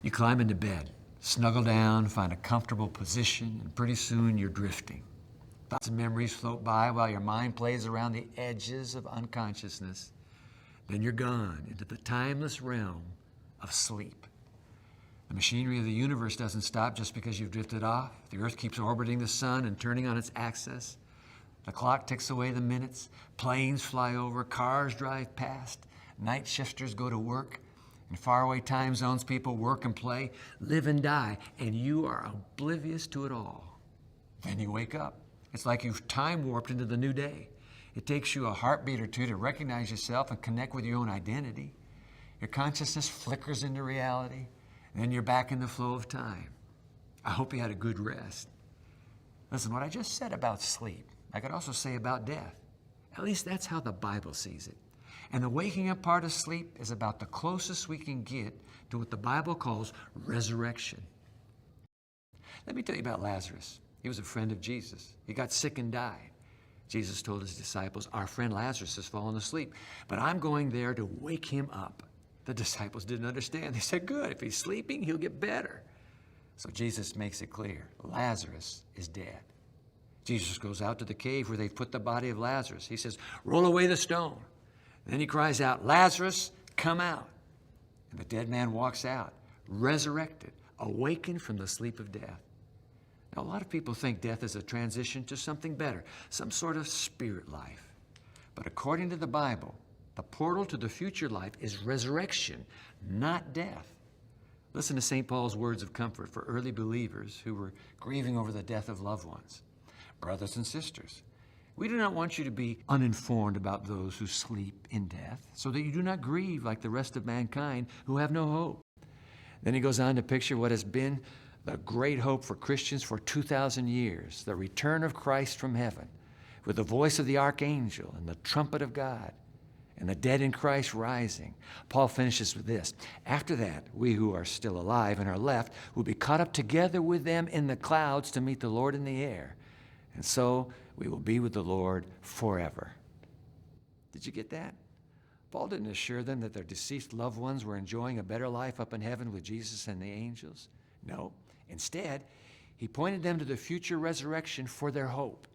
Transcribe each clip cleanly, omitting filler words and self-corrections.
You climb into bed, snuggle down, find a comfortable position, and pretty soon you're drifting. Thoughts and memories float by while your mind plays around the edges of unconsciousness. Then you're gone into the timeless realm of sleep. The machinery of the universe doesn't stop just because you've drifted off. The earth keeps orbiting the sun and turning on its axis. The clock ticks away the minutes. Planes fly over, cars drive past. Night shifters go to work. In faraway time zones, people work and play, live and die, and you are oblivious to it all. Then you wake up. It's like you've time warped into the new day. It takes you a heartbeat or two to recognize yourself and connect with your own identity. Your consciousness flickers into reality, and then you're back in the flow of time. I hope you had a good rest. Listen, what I just said about sleep, I could also say about death. At least that's how the Bible sees it. And the waking up part of sleep is about the closest we can get to what the Bible calls resurrection. Let me tell you about Lazarus. He was a friend of Jesus. He got sick and died. Jesus told his disciples, our friend Lazarus has fallen asleep, but I'm going there to wake him up. The disciples didn't understand. They said, good, if he's sleeping, he'll get better. So Jesus makes it clear, Lazarus is dead. Jesus goes out to the cave where they've put the body of Lazarus. He says, roll away the stone. Then he cries out, Lazarus, come out. And the dead man walks out, resurrected, awakened from the sleep of death. Now, a lot of people think death is a transition to something better, some sort of spirit life. But according to the Bible, the portal to the future life is resurrection, not death. Listen to St. Paul's words of comfort for early believers who were grieving over the death of loved ones. Brothers and sisters, we do not want you to be uninformed about those who sleep in death, so that you do not grieve like the rest of mankind who have no hope. Then he goes on to picture what has been the great hope for Christians for 2,000 years, the return of Christ from heaven, with the voice of the archangel and the trumpet of God, and the dead in Christ rising. Paul finishes with this, after that, we who are still alive and are left will be caught up together with them in the clouds to meet the Lord in the air. And so we will be with the Lord forever. Did you get that? Paul didn't assure them that their deceased loved ones were enjoying a better life up in heaven with Jesus and the angels. No. Instead, he pointed them to the future resurrection for their hope.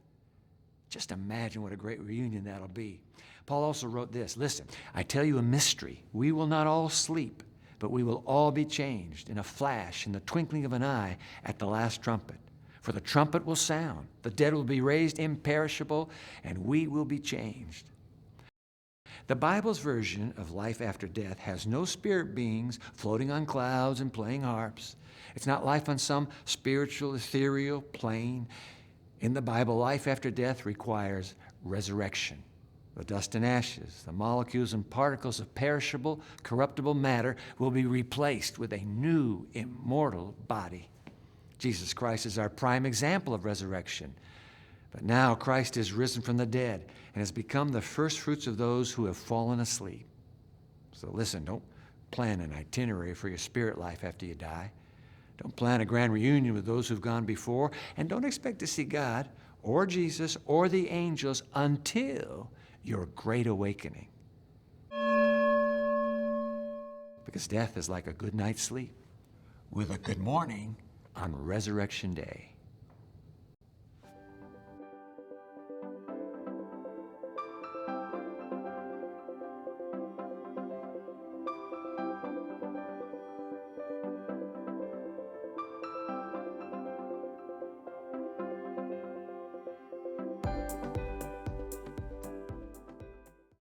Just imagine what a great reunion that'll be. Paul also wrote this, listen, I tell you a mystery. We will not all sleep, but we will all be changed in a flash, in the twinkling of an eye, at the last trumpet. For the trumpet will sound, the dead will be raised imperishable, and we will be changed. The Bible's version of life after death has no spirit beings floating on clouds and playing harps. It's not life on some spiritual, ethereal plane. In the Bible, life after death requires resurrection. The dust and ashes, the molecules and particles of perishable, corruptible matter will be replaced with a new, immortal body. Jesus Christ is our prime example of resurrection. But now Christ is risen from the dead and has become the first fruits of those who have fallen asleep. So listen, don't plan an itinerary for your spirit life after you die. Don't plan a grand reunion with those who've gone before, and don't expect to see God or Jesus or the angels until your great awakening. Because death is like a good night's sleep with a good morning on Resurrection Day.